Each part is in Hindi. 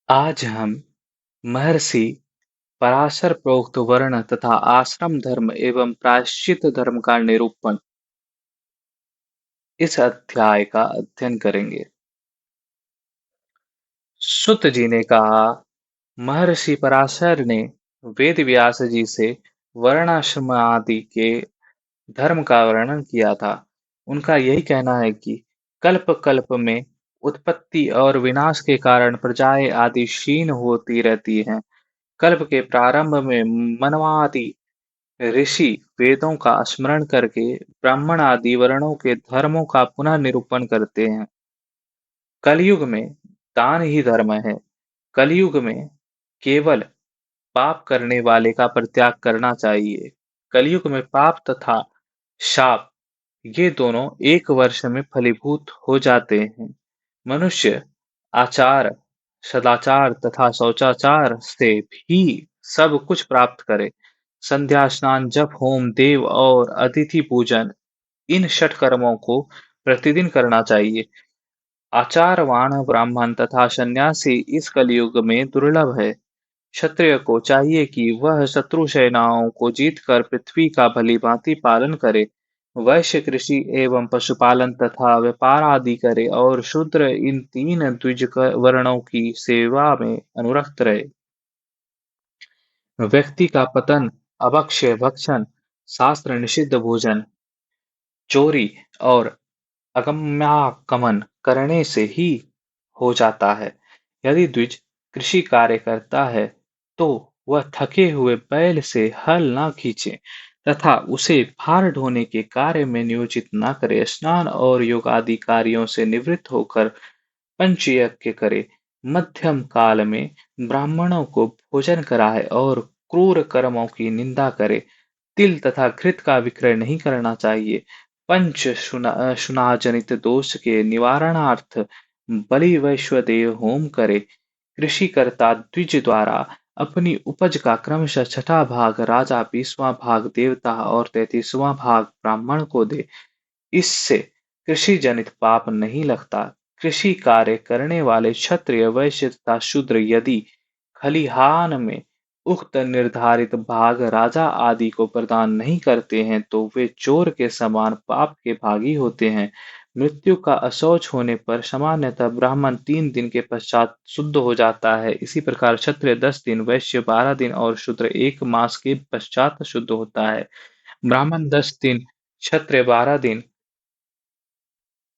आज हम महर्षि पराशर प्रोक्त वर्ण तथा आश्रम धर्म एवं प्रायश्चित धर्म का निरूपण इस अध्याय का अध्ययन करेंगे। सुत जी ने कहा, महर्षि पराशर ने वेद व्यास जी से वर्णाश्रम आदि के धर्म का वर्णन किया था। उनका यही कहना है कि कल्प कल्प में उत्पत्ति और विनाश के कारण प्रजाएं आदि क्षीण होती रहती हैं। कल्प के प्रारंभ में मनवादि ऋषि वेदों का स्मरण करके ब्राह्मण आदि वर्णों के धर्मों का पुनः निरूपण करते हैं। कलयुग में दान ही धर्म है। कलयुग में केवल पाप करने वाले का परित्याग करना चाहिए। कलयुग में पाप तथा शाप ये दोनों एक वर्ष में फलीभूत हो जाते हैं। मनुष्य आचार, सदाचार तथा शौचाचार से भी सब कुछ प्राप्त करे। संध्या स्नान, जप, होम, देव और अतिथि पूजन, इन षट कर्मों को प्रतिदिन करना चाहिए। आचारवान ब्राह्मण तथा सन्यासी इस कलयुग में दुर्लभ है। क्षत्रिय को चाहिए कि वह शत्रु सेनाओं को जीतकर पृथ्वी का भली-भांति पालन करे। वैश्य कृषि एवं पशुपालन तथा व्यापार आदि करे और शूद्र इन तीन द्विज वर्णों की सेवा में अनुरक्त रहे। व्यक्ति का पतन अभक्ष्य भक्षण, शास्त्र निषिद्ध भोजन, चोरी और अगम्यागमन करने से ही हो जाता है। यदि द्विज कृषि कार्य करता है तो वह थके हुए बैल से हल न खींचे तथा उसे भार ढोने के कार्य में नियोजित न करे। स्नान और योग आदि कार्यों से निवृत्त होकर पंचयज्ञ करे। मध्यम काल में ब्राह्मणों को भोजन कराए और क्रूर कर्मों की निंदा करे। तिल तथा घृत का विक्रय नहीं करना चाहिए। शुनाजनित दोष के निवारणार्थ बलि वैश्वदेव होम करे। कृषि कर्ता द्विज द्वारा अपनी उपज का क्रमशः छठा भाग राजा, 20वां भाग देवता और 33वां भाग ब्राह्मण को दे। इससे कृषि जनित पाप नहीं लगता। कृषि कार्य करने वाले क्षत्रिय, वैश्य तथा शूद्र यदि खलिहान में उक्त निर्धारित भाग राजा आदि को प्रदान नहीं करते हैं तो वे चोर के समान पाप के भागी होते हैं। मृत्यु का अशौच होने पर सामान्यतः ब्राह्मण 3 दिन के पश्चात शुद्ध हो जाता है। इसी प्रकार क्षत्रिय 10 दिन, वैश्य 12 दिन और शूद्र 1 मास के पश्चात शुद्ध होता है। ब्राह्मण 10 दिन, क्षत्रिय 12 दिन,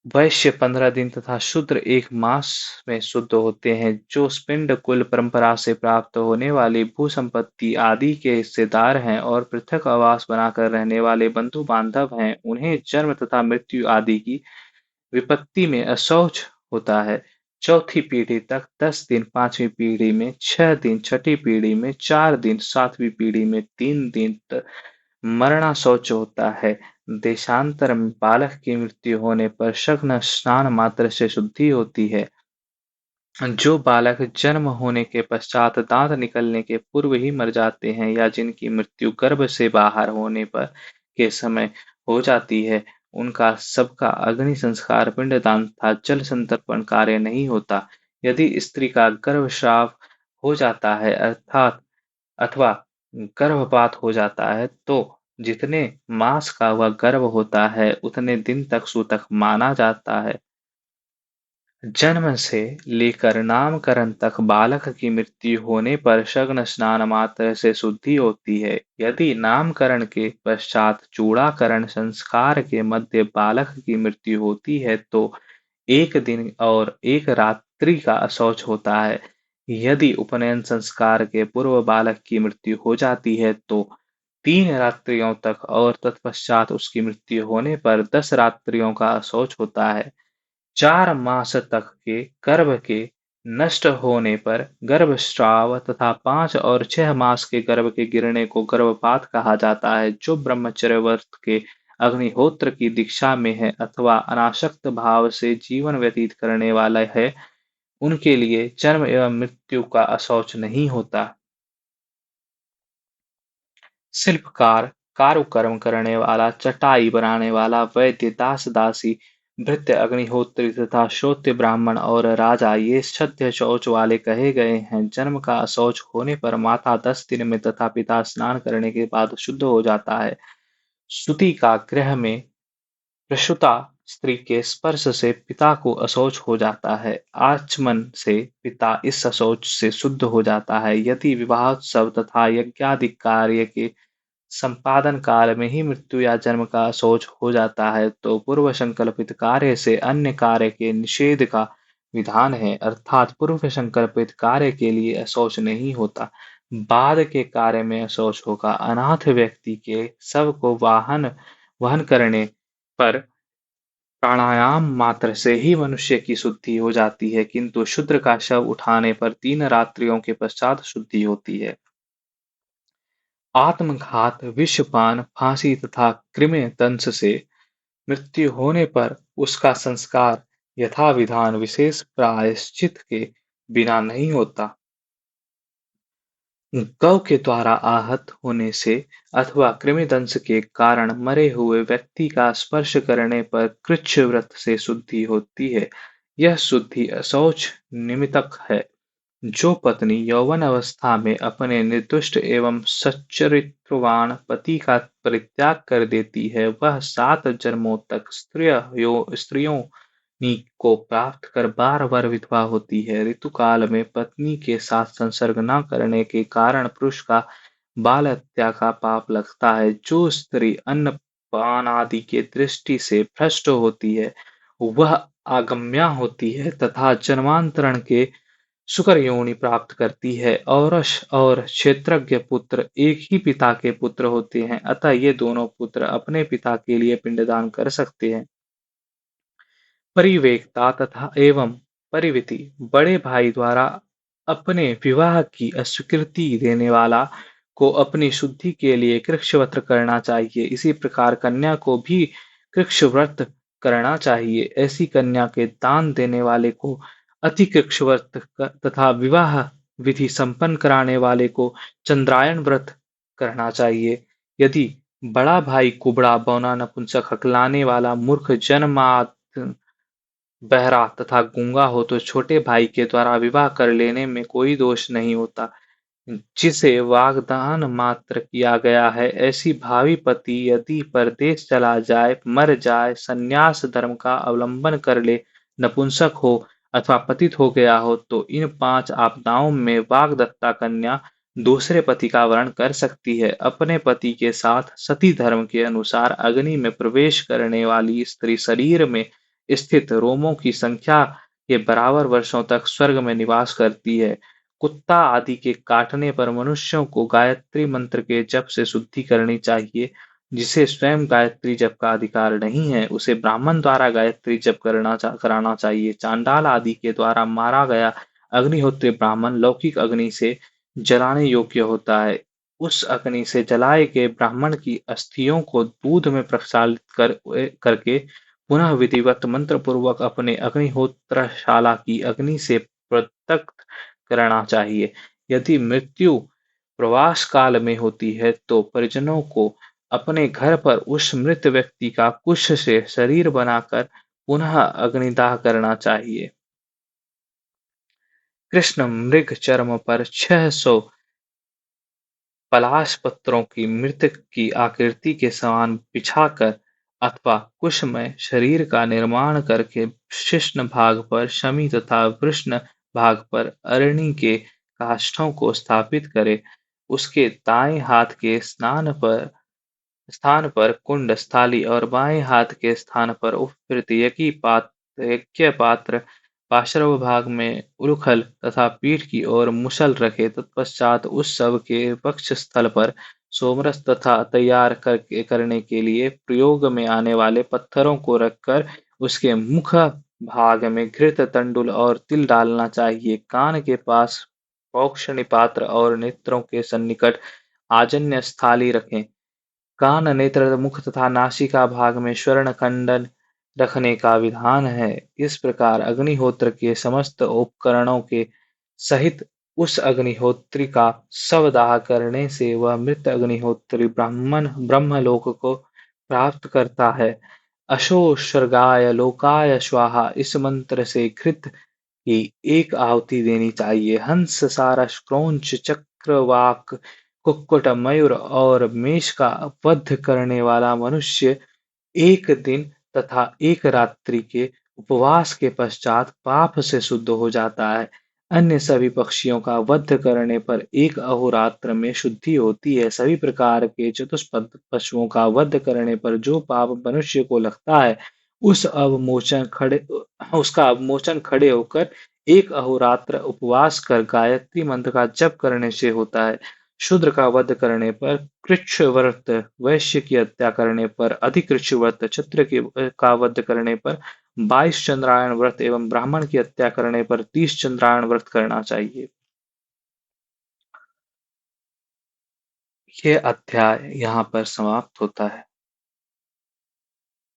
वैश्य 15 दिन तथा शूद्र 1 मास में शुद्ध होते हैं। जो पिंड कुल परंपरा से प्राप्त होने वाली भू संपत्ति आदि के हिस्सेदार हैं और पृथक आवास बनाकर रहने वाले बंधु बांधव हैं, उन्हें जन्म तथा मृत्यु आदि की विपत्ति में अशौच होता है। चौथी पीढ़ी तक 10 दिन, पांचवी पीढ़ी में 6 दिन, छठी पीढ़ी में 4 दिन, सातवीं पीढ़ी में 3 दिन मरणाशौच होता है। देशांतर में बालक की मृत्यु होने पर शग्न स्नान मात्र से शुद्धि होती है। जो बालक जन्म होने के पश्चात दांत निकलने के पूर्व ही मर जाते हैं या जिनकी मृत्यु गर्भ से बाहर होने पर के समय हो जाती है, उनका सबका अग्नि संस्कार, पिंडदान तथा जल संतर्पण कार्य नहीं होता। यदि स्त्री का गर्भस्राव हो जाता है अर्थात अथवा गर्भपात हो जाता है तो जितने मास का वह गर्भ होता है उतने दिन तक सूतक माना जाता है। जन्म से लेकर नामकरण तक बालक की मृत्यु होने पर शग्न स्नान मात्र से शुद्धि होती है। यदि नामकरण के पश्चात चूड़ाकरण संस्कार के मध्य बालक की मृत्यु होती है तो 1 दिन और 1 रात्रि का शौच होता है। यदि उपनयन संस्कार के पूर्व बालक की मृत्यु हो जाती है तो 3 रात्रियों तक और तत्पश्चात उसकी मृत्यु होने पर 10 रात्रियों का शौच होता है। 4 मास तक के गर्भ के नष्ट होने पर गर्भस्राव तथा 5 और 6 मास के गर्भ के गिरने को गर्भपात कहा जाता है। जो ब्रह्मचर्य व्रत के अग्निहोत्र की दीक्षा में है अथवा अनासक्त भाव से जीवन व्यतीत करने वाला है, उनके लिए जन्म एवं मृत्यु का अशौच नहीं होता। शिल्पकार, कारुकर्म करने वाला, चटाई बनाने वाला, वैद्य, दास दासी, भृत्य, अग्निहोत्री तथा श्रोत्य ब्राह्मण और राजा ये सत्य शौच वाले कहे गए हैं। जन्म का अशौच होने पर माता 10 दिन में तथा पिता स्नान करने के बाद शुद्ध हो जाता है। श्रुति का गृह में प्रसूता स्त्री के स्पर्श से पिता को अशौच हो जाता है। आचमन से पिता इस अशौच से शुद्ध हो जाता है। यदि विवाहोत्सव तथा यज्ञादि कार्य के संपादन काल में ही मृत्यु या जन्म का शोच हो जाता है तो पूर्व संकल्पित कार्य से अन्य कार्य के निषेध का विधान है, अर्थात पूर्व संकल्पित कार्य के लिए अशौच नहीं होता, बाद के कार्य में अशौच होगा। अनाथ व्यक्ति के शव को वाहन वहन करने पर प्राणायाम मात्र से ही मनुष्य की शुद्धि हो जाती है, किंतु शूद्र का शव उठाने पर 3 रात्रियों के पश्चात शुद्धि होती है। आत्मघात, विषपान, फांसी तथा कृमिदंश से मृत्यु होने पर उसका संस्कार यथाविधान विशेष प्रायश्चित के बिना नहीं होता। गौ के द्वारा आहत होने से अथवा कृमिदंश के कारण मरे हुए व्यक्ति का स्पर्श करने पर कृच्छ व्रत से शुद्धि होती है। यह शुद्धि अशौच निमित्तक है। जो पत्नी यौवन अवस्था में अपने निर्दुष्ट एवं सच्चरित्रवान पति का परित्याग कर देती है, वह 7 जन्मों तक स्त्रियों को प्राप्त कर बार बार विधवा होती है। ऋतुकाल में पत्नी के साथ संसर्ग न करने के कारण पुरुष का बाल हत्या का पाप लगता है। जो स्त्री अन्न पान आदि के दृष्टि से भ्रष्ट होती है, वह आगम्या होती है तथा जन्मांतरण के शुकर योनि प्राप्त करती है। औरस और क्षेत्रज्ञ पुत्र एक ही पिता के पुत्र होते हैं, अतः ये दोनों पुत्र अपने पिता के लिए पिंडदान कर सकते हैं। परिवेक्ता तथा एवं परिविति, बड़े भाई द्वारा अपने विवाह की अस्वीकृति देने वाला को अपनी शुद्धि के लिए कृच्छ्रव्रत करना चाहिए। इसी प्रकार कन्या को भी कृच्छ्रव्रत करना चाहिए। ऐसी कन्या के दान देने वाले को अति कृच्छ्रव्रत तथा विवाह विधि संपन्न कराने वाले को चंद्रायण व्रत करना चाहिए। यदि बड़ा भाई कुबड़ा, बौना, नपुंसक, हकलाने वाला, मूर्ख, जन्मात बहरा तथा गूंगा हो तो छोटे भाई के द्वारा विवाह कर लेने में कोई दोष नहीं होता, जिसे वाग्दान मात्र किया गया है। ऐसी भावी पति यदि परदेश चला जाए, मर जाए, संन्यास धर्म का अवलंबन कर ले, नपुंसक हो अथवा पतित हो गया हो तो इन 5 आपदाओं में वाग्दत्ता कन्या दूसरे पति का वरण कर सकती है। अपने पति के साथ सती धर्म के अनुसार अग्नि में प्रवेश करने वाली स्त्री शरीर में स्थित रोमों की संख्या के बराबर वर्षों तक स्वर्ग में निवास करती है। कुत्ता आदि के काटने पर मनुष्यों को गायत्री मंत्र के जप से शुद्धि करनी चाहिए। जिसे स्वयं गायत्री जप का अधिकार नहीं है, उसे ब्राह्मण द्वारा गायत्री जप कराना चाहिए। चांडाल आदि के द्वारा मारा गया अग्निहोत्री ब्राह्मण लौकिक अग्नि से जलाने योग्य होता है। उस अग्नि से जलाए गए ब्राह्मण की अस्थियों को दूध में प्रक्षालित करके पुनः विधिवत मंत्र पूर्वक अपने अग्निहोत्रशाला की अग्नि से पृथक करना चाहिए। यदि मृत्यु प्रवास काल में होती है तो परिजनों को अपने घर पर उस मृत व्यक्ति का कुश से शरीर बनाकर पुनः अग्निदाह करना चाहिए। कृष्ण मृग चर्म पर 600 पलाश पत्रों की मृतक की आकृति के समान बिछाकर अथवा कुश में शरीर का निर्माण करके शिश्न भाग पर शमी तथा वृषण भाग पर अरणि के काष्ठों को स्थापित करे। उसके दाएं हाथ के स्थान पर कुंड स्थाली और बाएं हाथ के स्थान पर उपकृत यज्ञ पात्र, पार्श्व भाग में उरुखल तथा पीठ की ओर मुसल रखे। तत्पश्चात उस शव के वक्ष स्थल पर सोमरस तथा तैयार करने के लिए प्रयोग में आने वाले पत्थरों को रखकर उसके मुख भाग में घृत, तंडुल और तिल डालना चाहिए। कान के पास औक्षणी पात्र और नेत्रों के सन्निकट आजन्य स्थाली रखें। कान, नेत्र, मुख तथा नासिका भाग में स्वर्ण खंडन रखने का विधान है। इस प्रकार अग्निहोत्र के समस्त उपकरणों के सहित उस अग्निहोत्री का शवदाह करने से वह मृत अग्निहोत्री ब्रह्मलोक को प्राप्त करता है। अशोषर्गाय लोकाय स्वाहा इस मंत्र से घृत की एक आहुति देनी चाहिए। हंस, सारस, क्रौंच, चक्रवाक, कुक्कुट, मयूर और मेष का वध करने वाला मनुष्य एक दिन तथा एक रात्रि के उपवास के पश्चात पाप से शुद्ध हो जाता है। अन्य सभी पक्षियों का वध करने पर एक अहोरात्र में शुद्धि होती है। सभी प्रकार के चतुष्पद पशुओं का वध करने पर जो पाप मनुष्य को लगता है, उस अवमोचन खड़े उसका अवमोचन खड़े होकर एक अहोरात्र उपवास कर गायत्री मंत्र का जप करने से होता है। शूद्र का वध करने पर कृच्छ व्रत, वैश्य की हत्या करने पर अधिकृच्छ व्रत, क्षत्रिय का वध करने पर 22 चंद्रायण व्रत एवं ब्राह्मण की हत्या करने पर 30 चंद्रायण व्रत करना चाहिए। यह अध्याय यहाँ पर समाप्त होता है।